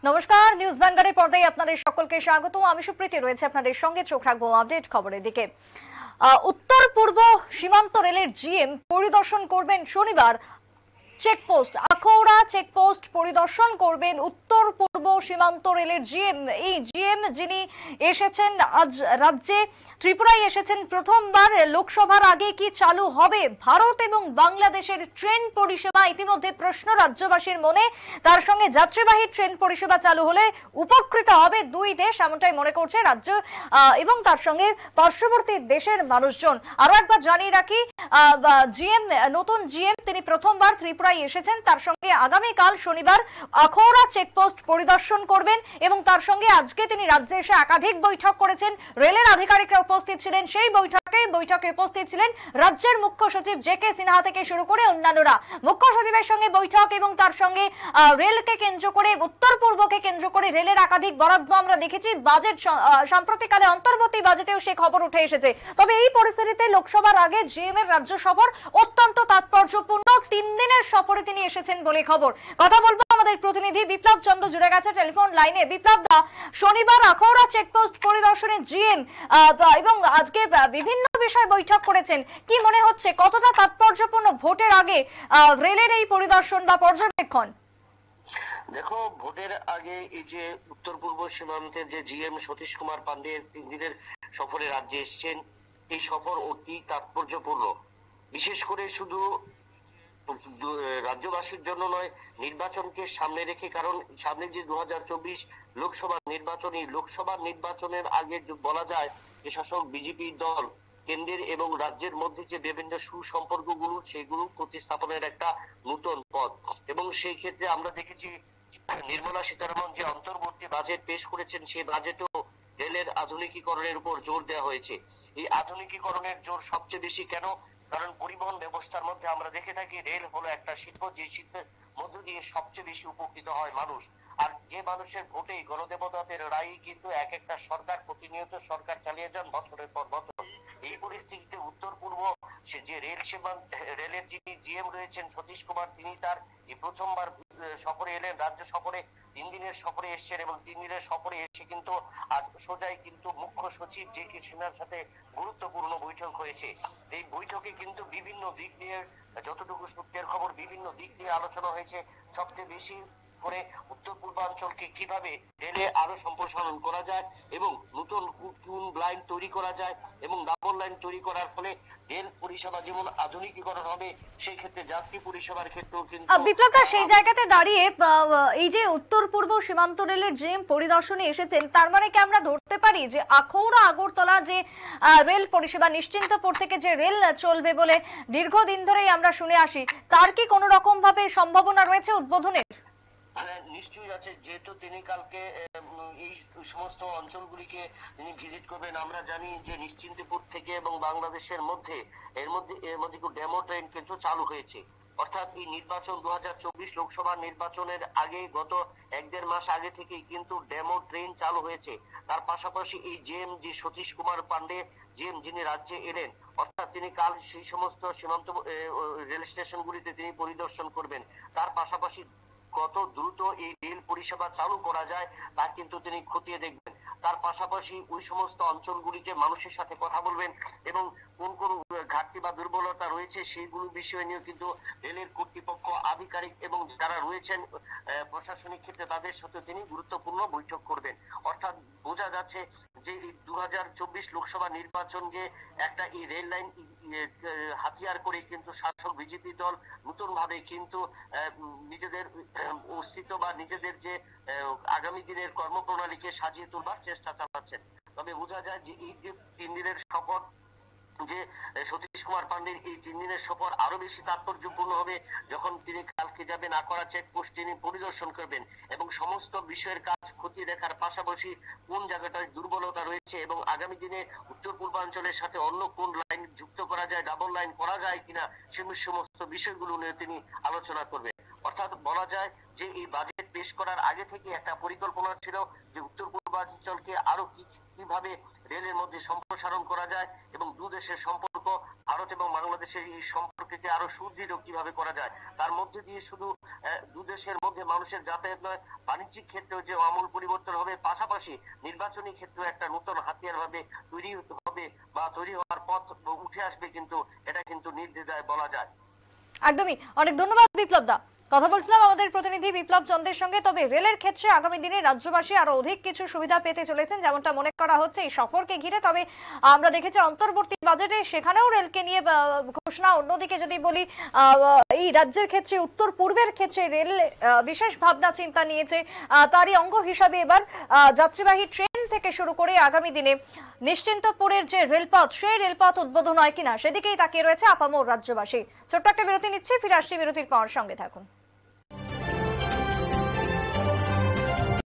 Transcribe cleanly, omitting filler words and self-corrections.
নমস্কার, নিউজ ভ্যানগার্ডের পর্দায় আপনাদের সকলকে স্বাগত। আমি সুপ্রীতি রয়েছে আপনাদের সঙ্গে। চোখ রাখবো আপডেট খবরের দিকে। উত্তর পূর্ব সীমান্ত রেলের জিএম পরিদর্শন করবেন শনিবার চেকপোস্ট আখাউড়া চেকপোস্ট পরিদর্শন করবেন উত্তর পূর্ব সীমান্ত রেলের জিএম। এই জিএম যিনি এসেছেন আজ রাজ্যে ত্রিপুরায় এসেছেন প্রথমবার। লোকসভার আগে কি চালু হবে ভারত এবং বাংলাদেশের ট্রেন পরিষেবা? ইতিমধ্যে প্রশ্ন রাজ্যবাসীর মনে। তার সঙ্গে যাত্রীবাহী ট্রেন পরিষেবা চালু হলে উপকৃত হবে দুই দেশ, এমনটাই মনে করছে রাজ্য এবং তার সঙ্গে পার্শ্ববর্তী দেশের মানুষজন। আরো একবার জানিয়ে রাখি, জিএম নতুন জিএম তিনি প্রথমবার ত্রিপুরায় এসেছেন। তার সঙ্গে আগামীকাল শনিবার আখাউড়া চেকপোস্ট পরিদর্শন করবেন এবং তার সঙ্গে আজকে তিনি রাজ্যে এসে একাধিক বৈঠক করেছেন। রেলের আধিকারিকরা উপস্থিত ছিলেন সেই বৈঠকে উপস্থিত ছিলেন রাজ্যের মুখ্য সচিব জে.কে. সিনহা থেকে শুরু করে অন্যান্যরা। মুখ্য সচিবের সঙ্গে বৈঠক এবং তার সঙ্গে রেলকে কেন্দ্র করে উত্তর পূর্বকে কেন্দ্র করে রেলের একাধিক বরাদ্দ আমরা দেখেছি। বাজেট সাম্প্রতিককালে অন্তর্বর্তী বাজেটেও সে খবর উঠে এসেছে। তবে এই পরিস্থিতিতে লোকসভার আগে জিএম এর রাজ্য সফর অত্যন্ত তাৎপর্যপূর্ণ। 3 দিনের সফরে তিনি এসেছেন বলে খবর। কথা বলবো আমাদের প্রতিনিধি বিপ্লব চন্দ্র জুড়ে গেছে টেলিফোন লাইনে। বিপ্লব দা, শনিবার আখাউড়া চেকপোস্ট পরিদর্শনে জিএম এবং আজকে বিভিন্ন বিষয় বৈঠক করেছেন। কি মনে হচ্ছে কতটা তাৎপর্যপূর্ণ ভোটের আগে রেলের এই পরিদর্শন বা পর্যবেক্ষণ? দেখো, ভোটের আগে এই যে উত্তর পূর্ব সীমান্তের যে জিএম সতীশ কুমার পান্ডে 3 দিনের সফরে রাজ্যে এসেছেন, এই সফর অতি তাৎপর্যপূর্ণ। বিশেষ করে শুধু রাজ্যবাসীর জন্য নয়, নির্বাচনকে সামনে রেখে। কারণ সামনে যে 2024 লোকসভা নির্বাচন, এই লোকসভা নির্বাচনের আগে বলা যায় যে শাসক বিজেপি দল কেন্দ্রের এবং রাজ্যের মধ্যে যে বিভিন্ন সুসম্পর্কগুলো সেগুলো প্রতিস্থাপনের একটা নতুন পথ। এবং সেই ক্ষেত্রে আমরা দেখেছি নির্মলা সীতারমন যে অন্তর্বর্তী বাজেট পেশ করেছেন, সেই বাজেটেও রেলের আধুনিকীকরণের উপর জোর দেওয়া হয়েছে। এই আধুনিকীকরণের জোর সবচেয়ে বেশি কেন? কারণ পরিবহন ব্যবস্থার মধ্যে আমরা দেখে থাকি রেল হলো একটা শিল্প, যে শিল্পের মধ্য দিয়ে সবচেয়ে বেশি উপকৃত হয় মানুষ। আর যে মানুষের ভোটে গণদেবতাদের রায় কিন্তু এক একটা সরকার প্রতিনিয়ত সরকার চালিয়ে যান বছরের পর বছর। এই পরিস্থিতিতে উত্তর পূর্ব সে যে রেলের যিনি জিএম রয়েছেন সতীশ কুমার, তিনি তার এই প্রথমবার সফরে এলেন, রাজ্য সফরে 3 দিনের সফরে এসেছেন। এবং 3 দিনের সফরে এসে কিন্তু আজ সোজাই কিন্তু মুখ্য সচিব জে.কে. সিনহার সাথে গুরুত্বপূর্ণ বৈঠক হয়েছে। এই বৈঠকে কিন্তু বিভিন্ন দিক নিয়ে, যতটুকু সূত্রের খবর, বিভিন্ন দিক নিয়ে আলোচনা হয়েছে। সবচেয়ে বেশি করে উত্তর পূর্বাঞ্চলকে কিভাবে রেলে আরো সম্প্রসারণ করা যায় এবং নতুন কোন লাইন তৈরি করা যায় এবং ডাবল লাইন তৈরি করার ফলে রেল পরিষেবা যেমন আধুনিকীকরণ হবে, সেই ক্ষেত্রে যাত্রী পরিষেবার ক্ষেত্রেও কিন্তু। বিপ্লব দা, সেই জায়গাতে দাঁড়িয়ে এই যে উত্তর পূর্ব সীমান্ত রেলের জিএম পরিদর্শনে এসেছেন, তার মানে কি আমরা ধরতে পারি যে আখাউড়া আগরতলা যে রেল পরিষেবা, নিশ্চিন্তপুর থেকে যে রেল চলবে বলে দীর্ঘদিন ধরেই আমরা শুনে আসি, তার কি কোনো রকম ভাবে সম্ভাবনা রয়েছে উদ্বোধনের? নিশ্চয়ই আছে, যেহেতু তিনি কালকে এই সমস্ত অঞ্চলগুলিকে তিনি ভিজিট করবেন। আমরা জানি যে নিশ্চিন্তপুর থেকে এবং বাংলাদেশের মধ্যে এর মধ্যে ডেমো ট্রেন কিন্তু চালু হয়েছে। অর্থাৎ এই নির্বাচন 2024 লোকসভা নির্বাচনের আগে গত 1-1.5 মাস আগে থেকেই কিন্তু ডেমো ট্রেন চালু হয়েছে। তার পাশাপাশি এই জিএম যে সতীশ কুমার পান্ডে জিএম যিনি রাজ্যে এলেন, অর্থাৎ তিনি কাল সেই সমস্ত সীমান্ত রেল স্টেশনগুলিতে তিনি পরিদর্শন করবেন। তার পাশাপাশি কত দ্রুত এই রেল পরিষেবা চালু করা যায় তা কিন্তু তিনি খতিয়ে দেখবেন। তার পাশাপাশি ওই সমস্ত অঞ্চলগুলিতে মানুষের সাথে কথা বলবেন এবং কোন কোন ঘাটতি বা দুর্বলতা রয়েছে সেইগুলো বিষয় নিয়ে কিন্তু রেলের কর্তৃপক্ষ, আধিকারিক এবং যারা রয়েছেন প্রশাসনিক ক্ষেত্রে তাদের সাথে তিনি গুরুত্বপূর্ণ বৈঠক করবেন। অর্থাৎ বোঝা যাচ্ছে যে এই 2024 লোকসভা নির্বাচনকে একটা এই রেল লাইন হাতিয়ার করে কিন্তু শাসক বিজেপি দল নতুন ভাবে কিন্তু নিজেদের অস্তিত্ব বা নিজেদের যে আগামী দিনের কর্মপ্রণালীকে সাজিয়ে তোলবার চেষ্টা চালাচ্ছেন। তবে বোঝা যায় যে এই যে 3 দিনের সফর, যে সতীশ কুমার পান্ডের এই 3 দিনের সফর আরো বেশি তাৎপর্যপূর্ণ হবে যখন তিনি কালকে যাবেন আখাউড়া চেকপোস্ট, তিনি পরিদর্শন করবেন এবং সমস্ত বিষয়ের কাজ খতিয়ে দেখার পাশাপাশি কোন জায়গাটায় দুর্বলতা রয়েছে এবং আগামী দিনে উত্তর পূর্বাঞ্চলের সাথে অন্য কোন লাইন যুক্ত করা যায়, ডাবল লাইন করা যায় কিনা, সে সমস্ত বিষয়গুলো নিয়ে তিনি আলোচনা করবেন। অর্থাৎ বলা যায় যে এই বাজেট পেশ করার আগে থেকে একটা পরিকল্পনা ছিল যে উত্তর পূর্বাঞ্চলকে আরো কিভাবে রেলের মধ্যে সম্প্রসারণ করা যায় এবং দু দেশের সম্পর্ক, ভারত এবং বাংলাদেশের এই সম্পর্ককে আরো সুদৃঢ় কিভাবে করা যায়। তার মধ্যে দিয়ে শুধু দু দেশের মধ্যে মানুষের যাতায়াত নয়, বাণিজ্যিক ক্ষেত্রেও যে আমূল পরিবর্তন হবে, পাশাপাশি নির্বাচনী ক্ষেত্রে একটা নতুন হাতিয়ার ভাবে তৈরি হবে বা তৈরি হওয়ার পথ উঠে আসবে, কিন্তু এটা কিন্তু নির্দ্বিধায় বলা যায়। একদমই। অনেক ধন্যবাদ বিপ্লব দা। কথা বলছিলাম আমাদের প্রতিনিধি বিপ্লব চন্দ্রের সঙ্গে। তবে রেলের ক্ষেত্রে আগামী দিনে রাজ্যবাসী আরো অধিক কিছু সুবিধা পেতে চলেছেন যেমনটা মনে করা হচ্ছে এই সফরকে ঘিরে। তবে আমরা দেখেছি অন্তর্বর্তী বাজেটে সেখানেও রেলকে নিয়ে ঘোষণা। অন্যদিকে যদি বলি এই রাজ্যের ক্ষেত্রে উত্তর পূর্বের ক্ষেত্রে রেল বিশেষ ভাবনা চিন্তা নিয়েছে। তারই অঙ্গ হিসাবে এবার যাত্রীবাহী ট্রেন থেকে শুরু করে আগামী দিনে নিশ্চিন্তপুরের যে রেলপথ, সেই রেলপথ উদ্বোধন হয় কিনা সেদিকেই তাকিয়ে রয়েছে আপামর রাজ্যবাসী। ছোট্ট একটা বিরতি নিচ্ছি, ফিরে আসছি বিরতির পর, সঙ্গে থাকুন।